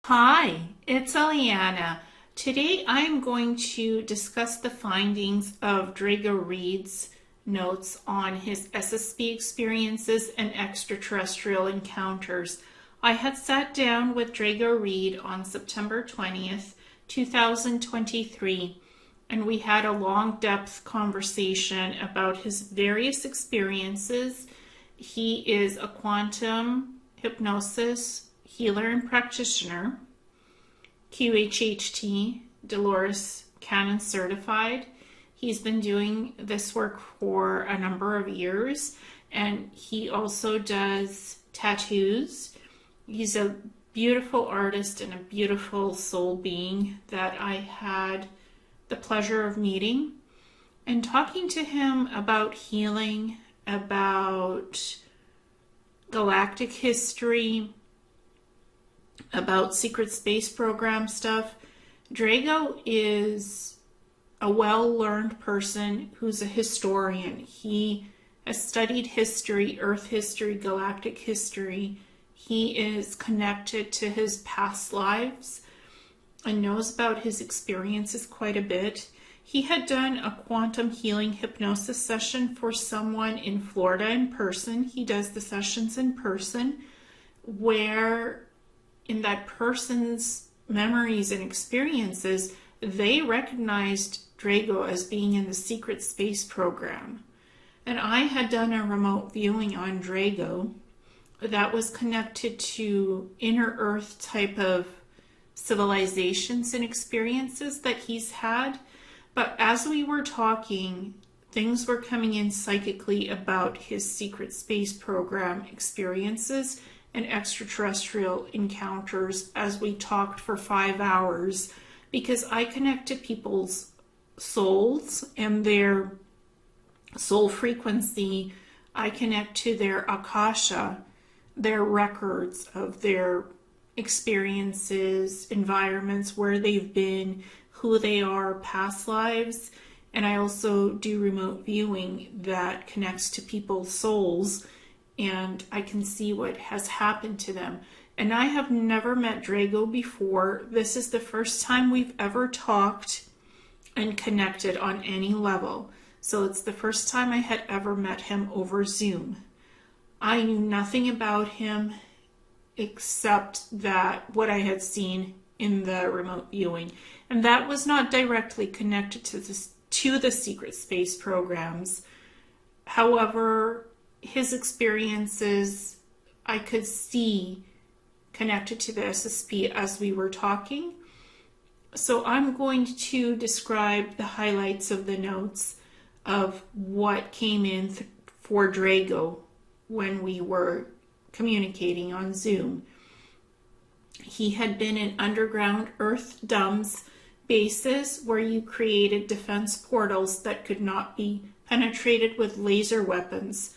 Hi, it's Ileana. Today I'm going to discuss the findings of Drago Reid's notes on his SSP experiences and extraterrestrial encounters. I had sat down with Drago Reid on September 20th, 2023, and we had a long depth conversation about his various experiences. He is a quantum hypnosis healer and practitioner, QHHT, Dolores Cannon certified. He's been doing this work for a number of years, and he also does tattoos. He's a beautiful artist and a beautiful soul being that I had the pleasure of meeting and talking to him about healing, about galactic history, about secret space program stuff. Drago is a well-learned person who's a historian. He has studied history, Earth history, galactic history. He is connected to his past lives and knows about his experiences quite a bit. He had done a quantum healing hypnosis session for someone in Florida in person. He does the sessions in person, where in that person's memories and experiences, they recognized Drago as being in the secret space program. And I had done a remote viewing on Drago that was connected to inner Earth type of civilizations and experiences that he's had. But as we were talking, things were coming in psychically about his secret space program experiences and extraterrestrial encounters as we talked for 5 hours, because I connect to people's souls and their soul frequency. I connect to their akasha, their records of their experiences, environments, where they've been, who they are, past lives. And I also do remote viewing that connects to people's souls, and I can see what has happened to them. And I have never met Drago before. This is the first time we've ever talked and connected on any level. So it's the first time I had ever met him over Zoom. I knew nothing about him except that what I had seen in the remote viewing. And that was not directly connected to the secret space programs. However, his experiences I could see connected to the SSP as we were talking. So I'm going to describe the highlights of the notes of what came in for Drago when we were communicating on Zoom. He had been in underground Earth DUMS bases where you created defense portals that could not be penetrated with laser weapons.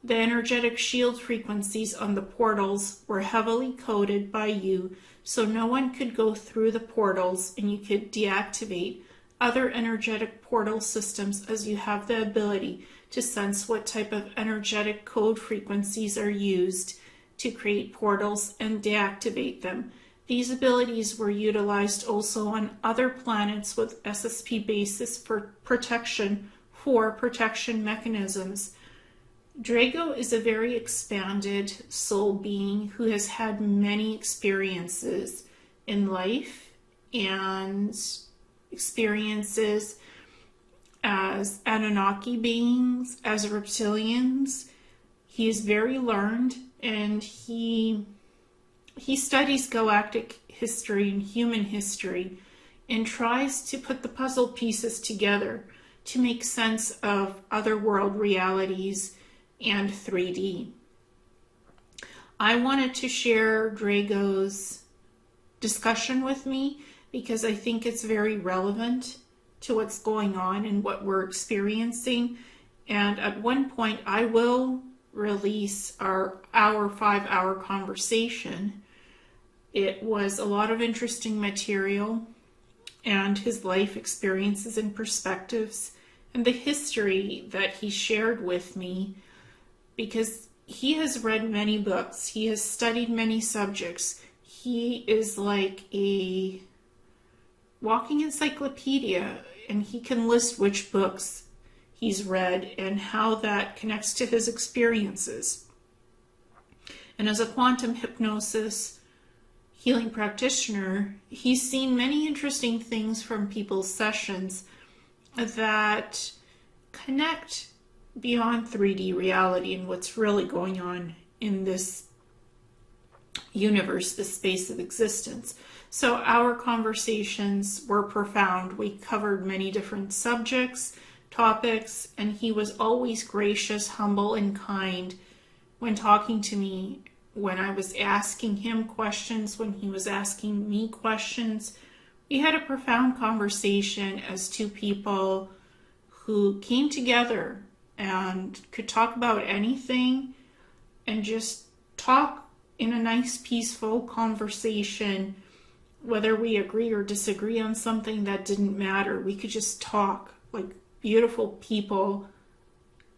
The energetic shield frequencies on the portals were heavily coded by you, so no one could go through the portals, and you could deactivate other energetic portal systems as you have the ability to sense what type of energetic code frequencies are used to create portals and deactivate them. These abilities were utilized also on other planets with SSP bases for protection mechanisms. Drago is a very expanded soul being who has had many experiences in life and experiences as Anunnaki beings, as reptilians. He is very learned, and he studies galactic history and human history and tries to put the puzzle pieces together to make sense of other world realities and 3D. I wanted to share Drago's discussion with me because I think it's very relevant to what's going on and what we're experiencing. And at one point I will release our 5-hour conversation. It was a lot of interesting material and his life experiences and perspectives and the history that he shared with me, because he has read many books, he has studied many subjects, he is like a walking encyclopedia, and he can list which books he's read and how that connects to his experiences. And as a quantum hypnosis healing practitioner, he's seen many interesting things from people's sessions that connect beyond 3D reality and what's really going on in this universe, this space of existence. So our conversations were profound. We covered many different subjects, topics, and he was always gracious, humble, and kind when talking to me, when I was asking him questions, when he was asking me questions. We had a profound conversation as two people who came together and could talk about anything and just talk in a nice, peaceful conversation. Whether we agree or disagree on something, that didn't matter. We could just talk like beautiful people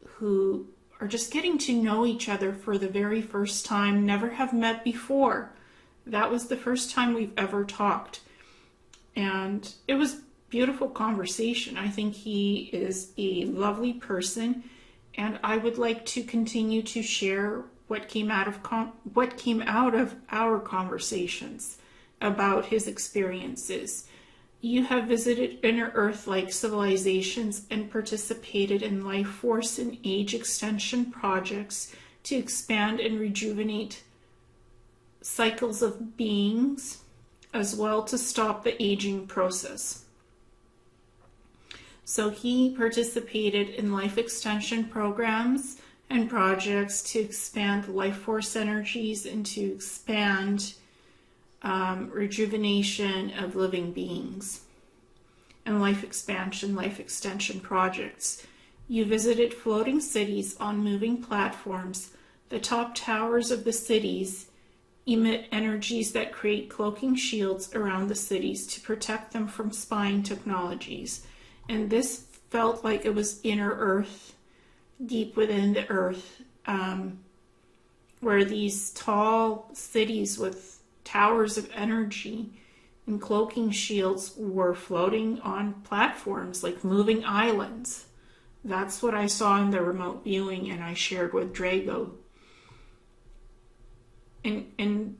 who are just getting to know each other for the very first time, never have met before. That was the first time we've ever talked. And it was a beautiful conversation. I think he is a lovely person, and I would like to continue to share what came out of our conversations about his experiences. You have visited inner Earth-like civilizations and participated in life force and age extension projects to expand and rejuvenate cycles of beings, as well to stop the aging process. So he participated in life extension programs and projects to expand life force energies and to expand rejuvenation of living beings, and life expansion, life extension projects. You visited floating cities on moving platforms. The top towers of the cities emit energies that create cloaking shields around the cities to protect them from spying technologies. And this felt like it was inner Earth, deep within the Earth, where these tall cities with towers of energy and cloaking shields were floating on platforms like moving islands. That's what I saw in the remote viewing, and I shared with Drago. And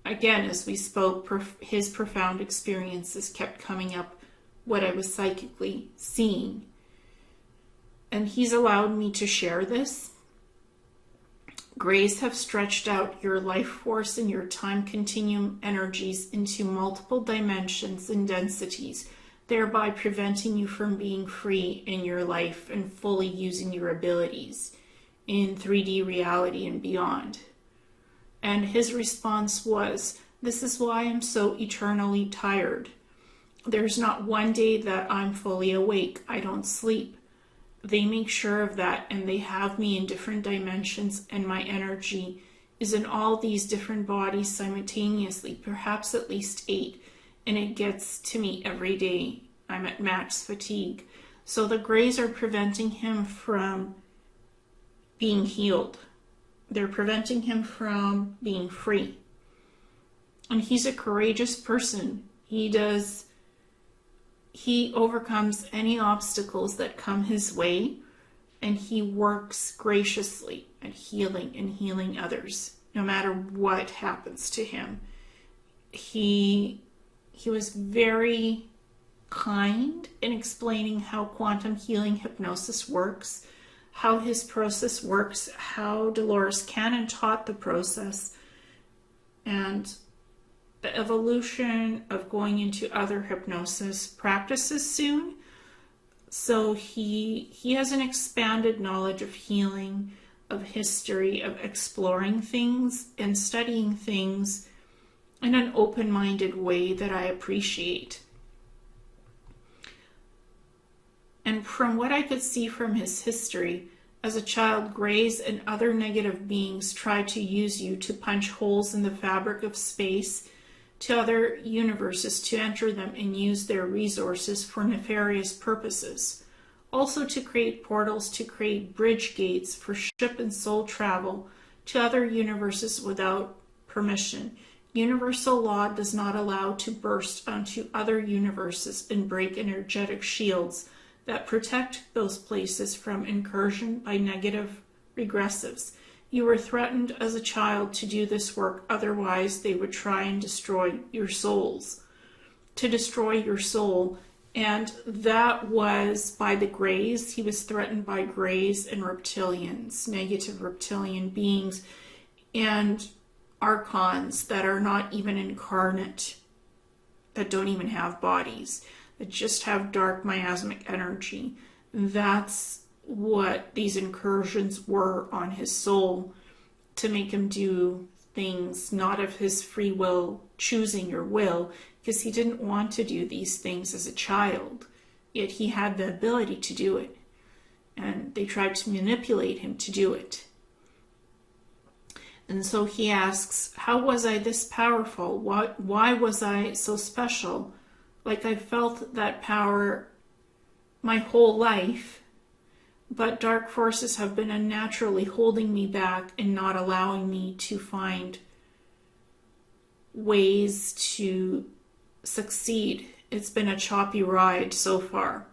again, as we spoke, his profound experiences kept coming up, what I was psychically seeing. And he's allowed me to share this. Grays have stretched out your life force and your time continuum energies into multiple dimensions and densities, thereby preventing you from being free in your life and fully using your abilities in 3D reality and beyond. And his response was, "This is why I'm so eternally tired. There's not one day that I'm fully awake. I don't sleep. They make sure of that, and they have me in different dimensions, and my energy is in all these different bodies simultaneously, perhaps at least 8, and it gets to me every day. I'm at max fatigue." So the Greys are preventing him from being healed. They're preventing him from being free. And he's a courageous person. He overcomes any obstacles that come his way, and he works graciously at healing and healing others, no matter what happens to him. He was very kind in explaining how quantum healing hypnosis works, how his process works, how Dolores Cannon taught the process, and the evolution of going into other hypnosis practices soon. So he has an expanded knowledge of healing, of history, of exploring things and studying things in an open-minded way that I appreciate. And from what I could see from his history, as a child, Greys and other negative beings tried to use you to punch holes in the fabric of space to other universes to enter them and use their resources for nefarious purposes. Also to create portals to create bridge gates for ship and soul travel to other universes without permission. Universal law does not allow to burst onto other universes and break energetic shields that protect those places from incursion by negative regressives. You were threatened as a child to do this work, otherwise they would try and destroy your souls. To destroy your soul. And that was by the Greys. He was threatened by Greys and reptilians, negative reptilian beings, and archons that are not even incarnate, that don't even have bodies, that just have dark miasmic energy. That's what these incursions were on his soul, to make him do things not of his free will, choosing or will, because he didn't want to do these things as a child, yet he had the ability to do it. And they tried to manipulate him to do it. And so he asks, how was I this powerful? Why was I so special? Like I felt that power my whole life, but dark forces have been unnaturally holding me back and not allowing me to find ways to succeed. It's been a choppy ride so far.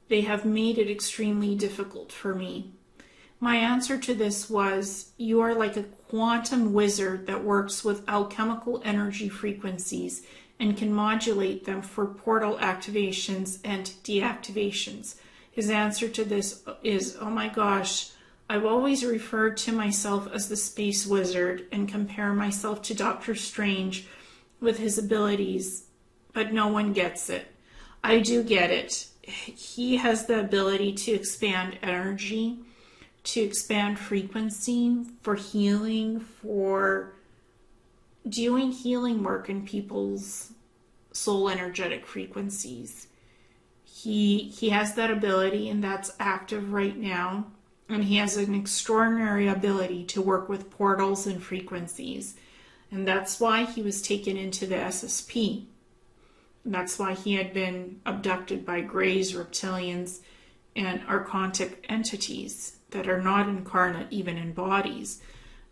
They have made it extremely difficult for me. My answer to this was, you are like a quantum wizard that works with alchemical energy frequencies and can modulate them for portal activations and deactivations. His answer to this is, oh my gosh, I've always referred to myself as the space wizard and compare myself to Doctor Strange with his abilities, but no one gets it. I do get it. He has the ability to expand energy, to expand frequency, for healing, for doing healing work in people's soul energetic frequencies. He has that ability, and that's active right now. And he has an extraordinary ability to work with portals and frequencies. And that's why he was taken into the SSP. And that's why he had been abducted by Greys, reptilians, and archontic entities that are not incarnate even in bodies,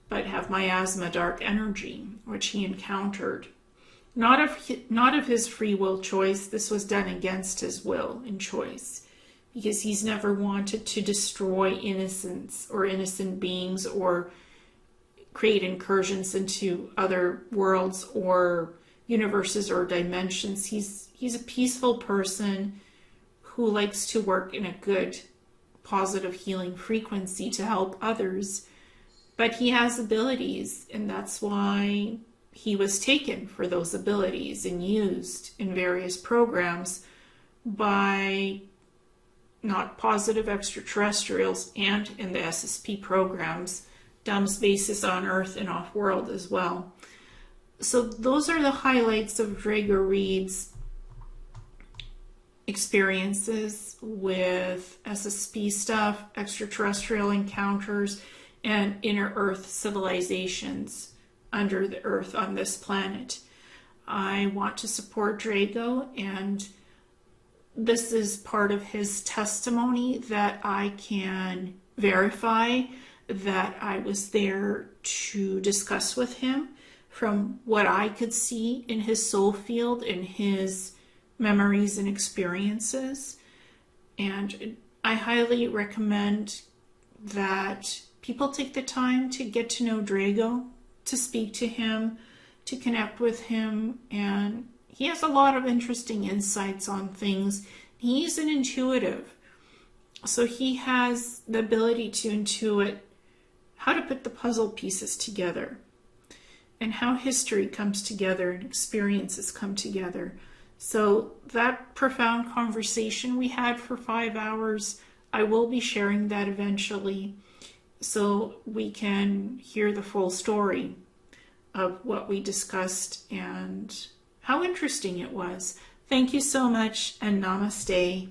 but have miasma dark energy, which he encountered. Not of his free will choice. This was done against his will and choice, because he's never wanted to destroy innocence or innocent beings or create incursions into other worlds or universes or dimensions. He's a peaceful person who likes to work in a good, positive healing frequency to help others. But he has abilities, and that's why he was taken for those abilities and used in various programs by not positive extraterrestrials and in the SSP programs, Dumb's bases on Earth and off-world as well. So those are the highlights of Drago Reid's experiences with SSP stuff, extraterrestrial encounters, and inner Earth civilizations under the Earth on this planet. I want to support Drago, and this is part of his testimony that I can verify that I was there to discuss with him from what I could see in his soul field, in his memories and experiences. And I highly recommend that people take the time to get to know Drago, to speak to him, to connect with him. And he has a lot of interesting insights on things. He's an intuitive, so he has the ability to intuit how to put the puzzle pieces together and how history comes together and experiences come together. So that profound conversation we had for 5 hours, I will be sharing that eventually so we can hear the full story of what we discussed and how interesting it was. Thank you so much, and namaste.